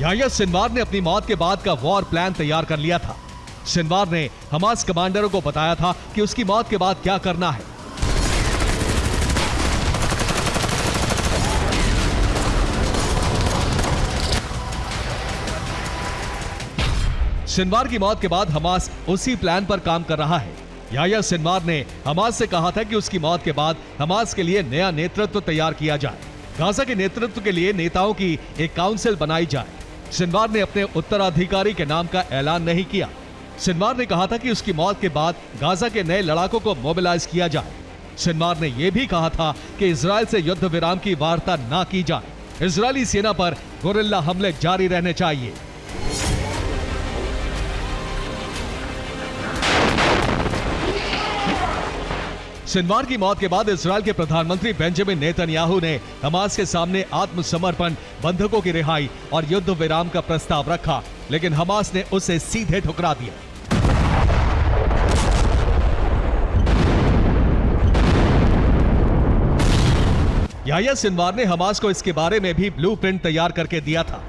याह्या सिनवार ने अपनी मौत के बाद का वॉर प्लान तैयार कर लिया था। सिनवार ने हमास कमांडरों को बताया था कि उसकी मौत के बाद क्या करना है। सिनवार की मौत के बाद हमास उसी प्लान पर काम कर रहा है। याह्या सिनवार ने हमास से कहा था कि उसकी मौत के बाद हमास के लिए नया नेतृत्व तैयार किया जाए। गाजा के नेतृत्व के लिए नेताओं की एक काउंसिल बनाई जाए। सिनवार ने अपने उत्तराधिकारी के नाम का ऐलान नहीं किया। सिनवार ने कहा था कि उसकी मौत के बाद गाजा के नए लड़ाकों को मोबिलाइज किया जाए। सिनवार ने यह भी कहा था कि इजराइल से युद्ध विराम की वार्ता ना की जाए। इजरायली सेना पर गुरिल्ला हमले जारी रहने चाहिए। सिनवार की मौत के बाद इजराइल के प्रधानमंत्री बेंजामिन नेतन्याहू ने हमास के सामने आत्मसमर्पण, बंधकों की रिहाई और युद्ध विराम का प्रस्ताव रखा, लेकिन हमास ने उसे सीधे ठुकरा दिया। याह्या सिनवार ने हमास को इसके बारे में भी ब्लूप्रिंट तैयार करके दिया था।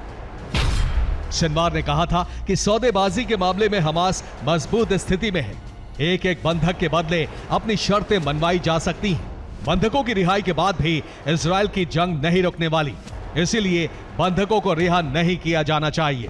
सिनवार ने कहा था कि सौदेबाजी के मामले में हमास मजबूत स्थिति में है। एक एक बंधक के बदले अपनी शर्तें मनवाई जा सकती हैं। बंधकों की रिहाई के बाद भी इजराइल की जंग नहीं रुकने वाली, इसीलिए बंधकों को रिहा नहीं किया जाना चाहिए।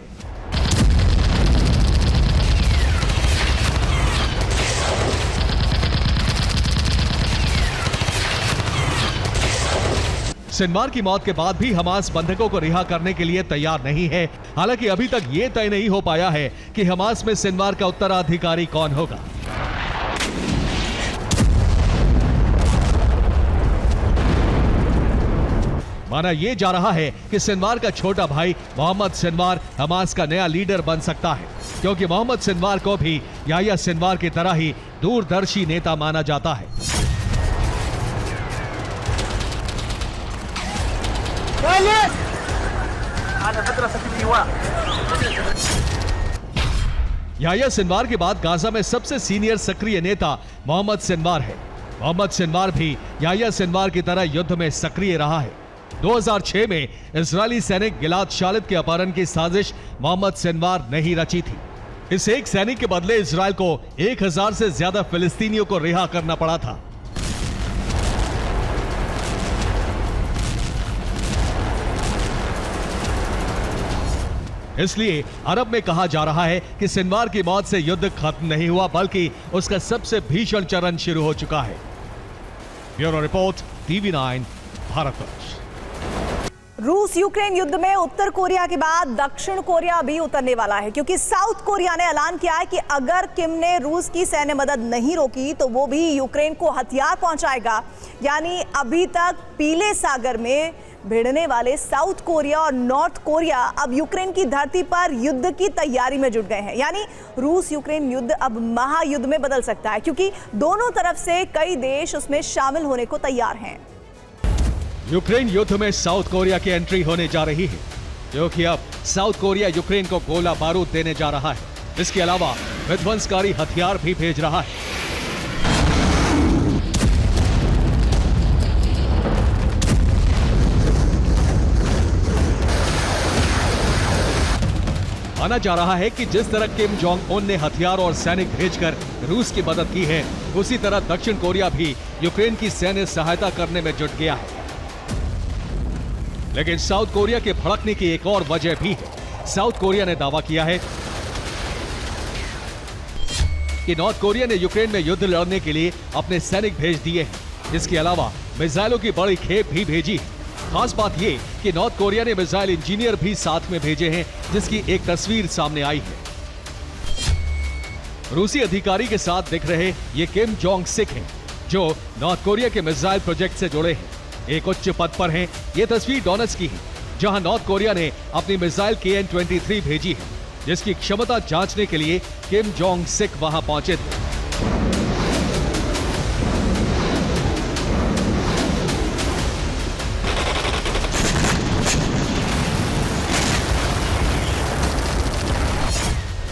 सिनवार की मौत के बाद भी हमास बंधकों को रिहा करने के लिए तैयार नहीं है। हालांकि अभी तक ये तय नहीं हो पाया है कि हमास में सिनवार का उत्तराधिकारी कौन होगा। माना यह जा रहा है कि सिनवार का छोटा भाई मोहम्मद सिनवार हमास का नया लीडर बन सकता है, क्योंकि मोहम्मद सिनवार को भी याह्या सिनवार की तरह ही दूरदर्शी नेता माना जाता है। याह्या सिनवार के बाद गाजा में सबसे सीनियर सक्रिय नेता मोहम्मद सिनवार है। मोहम्मद सिनवार भी याह्या सिनवार की तरह युद्ध में सक्रिय रहा है। 2006 में इजरायली सैनिक गिलाद शालित के अपहरण की साजिश मोहम्मद सिनवार ने ही रची थी। इस एक सैनिक के बदले इजरायल को 1000 से ज्यादा फिलिस्तीनियों को रिहा करना पड़ा था। इसलिए अरब में कहा जा रहा है कि सिनवार की मौत से युद्ध खत्म नहीं हुआ, बल्कि उसका सबसे भीषण चरण शुरू हो चुका है। Bureau report, TV9 Bharatvarsh. रूस यूक्रेन युद्ध में उत्तर कोरिया के बाद दक्षिण कोरिया भी उतरने वाला है, क्योंकि साउथ कोरिया ने ऐलान किया है कि अगर किम ने रूस की सैन्य मदद नहीं रोकी तो वो भी यूक्रेन को हथियार पहुंचाएगा। यानी अभी तक पीले सागर में भिड़ने वाले साउथ कोरिया और नॉर्थ कोरिया अब यूक्रेन की धरती पर युद्ध की तैयारी में जुट गए हैं। यानी रूस यूक्रेन युद्ध अब महायुद्ध में बदल सकता है, क्योंकि दोनों तरफ से कई देश उसमें शामिल होने को तैयार हैं। यूक्रेन युद्ध में साउथ कोरिया की एंट्री होने जा रही है, क्योंकि अब साउथ कोरिया यूक्रेन को गोला बारूद देने जा रहा है। इसके अलावा विध्वंसकारी हथियार भी भेज रहा है। माना जा रहा है कि जिस तरह किम जोंग उन ने हथियार और सैनिक भेजकर रूस की मदद की है, उसी तरह दक्षिण कोरिया भी यूक्रेन की सैन्य सहायता करने में जुट गया है। लेकिन साउथ कोरिया के भड़कने की एक और वजह भी है। साउथ कोरिया ने दावा किया है कि नॉर्थ कोरिया ने यूक्रेन में युद्ध लड़ने के लिए अपने सैनिक भेज दिए हैं। इसके अलावा मिसाइलों की बड़ी खेप भी भेजी है। खास बात यह कि नॉर्थ कोरिया ने मिसाइल इंजीनियर भी साथ में भेजे हैं, जिसकी एक तस्वीर सामने आई है। रूसी अधिकारी के साथ दिख रहे ये किम जोंग सिक हैं, जो नॉर्थ कोरिया के मिसाइल प्रोजेक्ट से जुड़े हैं। एक उच्च पद पर हैं। ये तस्वीर डोनेट्स्क की है, जहां नॉर्थ कोरिया ने अपनी मिसाइल KN-23 भेजी है, जिसकी क्षमता जांचने के लिए किम जोंग सिक वहां पहुंचे थे।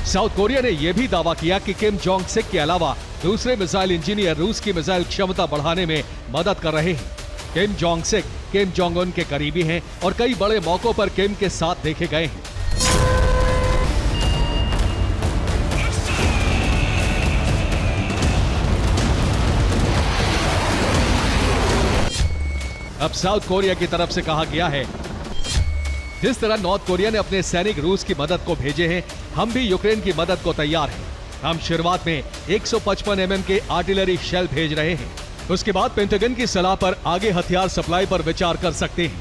साउथ कोरिया ने यह भी दावा किया कि किम जोंग सिक के अलावा दूसरे मिसाइल इंजीनियर रूस की मिसाइल क्षमता बढ़ाने में मदद कर रहे हैं। किम जोंग सिक किम जोंग उन के करीबी हैं और कई बड़े मौकों पर किम के साथ देखे गए हैं। अब साउथ कोरिया की तरफ से कहा गया है, जिस तरह नॉर्थ कोरिया ने अपने सैनिक रूस की मदद को भेजे हैं, हम भी यूक्रेन की मदद को तैयार हैं। हम शुरुआत में 155 mm के आर्टिलरी शेल भेज रहे हैं। उसके बाद पेंटागन की सलाह पर आगे हथियार सप्लाई पर विचार कर सकते हैं।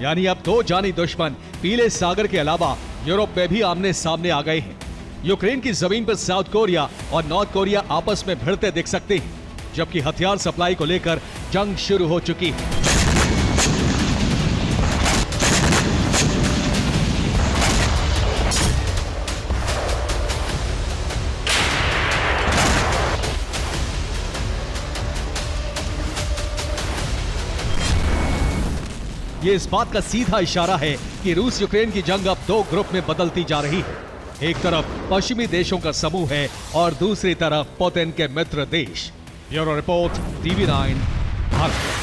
यानी अब दो जानी दुश्मन पीले सागर के अलावा यूरोप में भी आमने सामने आ गए हैं। यूक्रेन की जमीन पर साउथ कोरिया और नॉर्थ कोरिया आपस में भिड़ते दिख सकते हैं, जबकि हथियार सप्लाई को लेकर जंग शुरू हो चुकी है। ये इस बात का सीधा इशारा है कि रूस यूक्रेन की जंग अब दो ग्रुप में बदलती जा रही है। एक तरफ पश्चिमी देशों का समूह है और दूसरी तरफ पुतिन के मित्र देश। Bureau report, TV9 Bharat.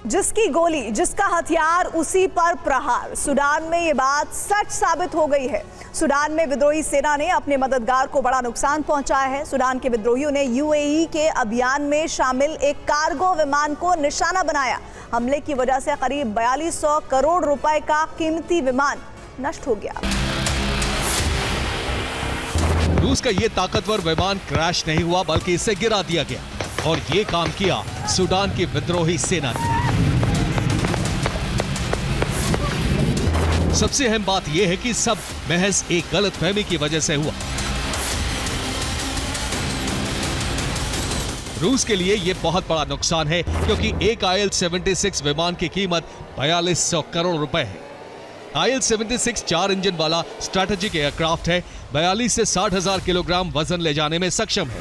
जिसकी गोली जिसका हथियार उसी पर प्रहार। सूडान में ये बात सच साबित हो गई है। सूडान में विद्रोही सेना ने अपने मददगार को बड़ा नुकसान पहुंचाया है। सूडान के विद्रोहियों ने UAE के अभियान में शामिल एक कार्गो विमान को निशाना बनाया। हमले की वजह से करीब 4200 करोड़ रुपए का कीमती विमान नष्ट हो गया। रूस का ये ताकतवर विमान क्रैश नहीं हुआ बल्कि इसे गिरा दिया गया और ये काम किया सूडान की विद्रोही सेना ने। सबसे अहम बात यह है कि सब महज एक गलतफहमी की वजह से हुआ। रूस के लिए यह बहुत बड़ा नुकसान है क्योंकि एक IL-76 विमान की कीमत 4200 करोड़ रुपए है। IL-76 4 इंजन वाला स्ट्रैटेजिक एयरक्राफ्ट है, 42 से 60 हजार किलोग्राम वजन ले जाने में सक्षम है।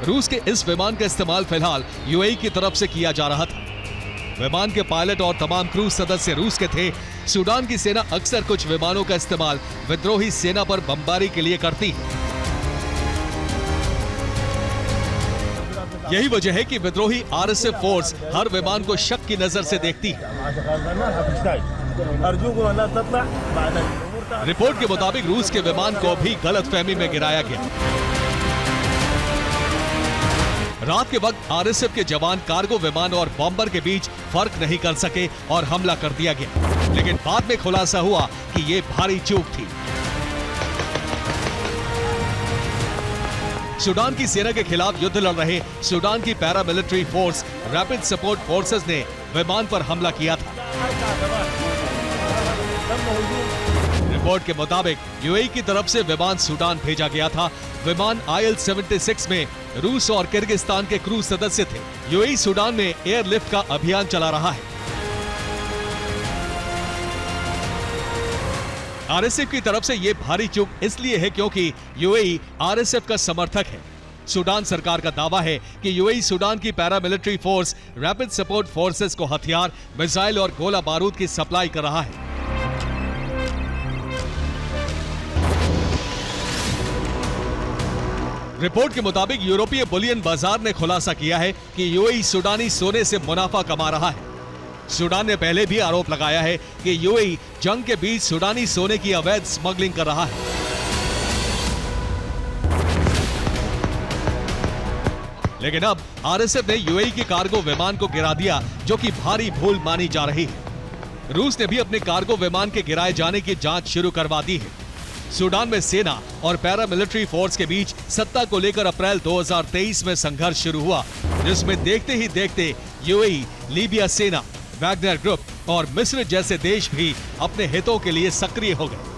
रूस के इस विमान का इस्तेमाल फिलहाल यूएई की तरफ से किया जा रहा था। विमान के पायलट और तमाम क्रू सदस्य रूस के थे। सूडान की सेना अक्सर कुछ विमानों का इस्तेमाल विद्रोही सेना पर बमबारी के लिए करती है। यही वजह है कि विद्रोही RSF फोर्स हर विमान को शक की नजर से देखती है। रिपोर्ट के मुताबिक रूस के विमान को भी गलतफहमी में गिराया गया। रात के वक्त RSF के जवान कार्गो विमान और बॉम्बर के बीच फर्क नहीं कर सके और हमला कर दिया गया, लेकिन बाद में खुलासा हुआ कि यह भारी चूक थी। सूडान की सेना के खिलाफ युद्ध लड़ रहे सूडान की paramilitary force rapid support forces ने विमान पर हमला किया था। रिपोर्ट के मुताबिक यूएई की तरफ से विमान सूडान भेजा गया था। विमान IL-76 में रूस और किर्गिस्तान के क्रू सदस्य थे। यूएई सूडान में एयरलिफ्ट का अभियान चला रहा है। RSF की तरफ से यह भारी चूक इसलिए है क्योंकि यूएई RSF का समर्थक है। सूडान सरकार का दावा है कि यूएई सूडान की paramilitary force rapid support forces को हथियार, मिसाइल और गोला बारूद की सप्लाई कर रहा है। रिपोर्ट के मुताबिक यूरोपीय बुलियन बाजार ने खुलासा किया है कि यूएई सूडानी सोने से मुनाफा कमा रहा है। सूडान ने पहले भी आरोप लगाया है कि यूएई जंग के बीच सूडानी सोने की अवैध स्मगलिंग कर रहा है। लेकिन अब RSF ने यूएई की कार्गो विमान को गिरा दिया, जो कि भारी भूल मानी जा रही है। रूस ने भी अपने कार्गो विमान के गिराए जाने की जांच शुरू करवा दी है। सूडान में सेना और पैरामिलिट्री फोर्स के बीच सत्ता को लेकर अप्रैल 2023 में संघर्ष शुरू हुआ, जिसमें देखते ही देखते यूएई, लीबिया सेना, वैगनर ग्रुप और मिस्र जैसे देश भी अपने हितों के लिए सक्रिय हो गए।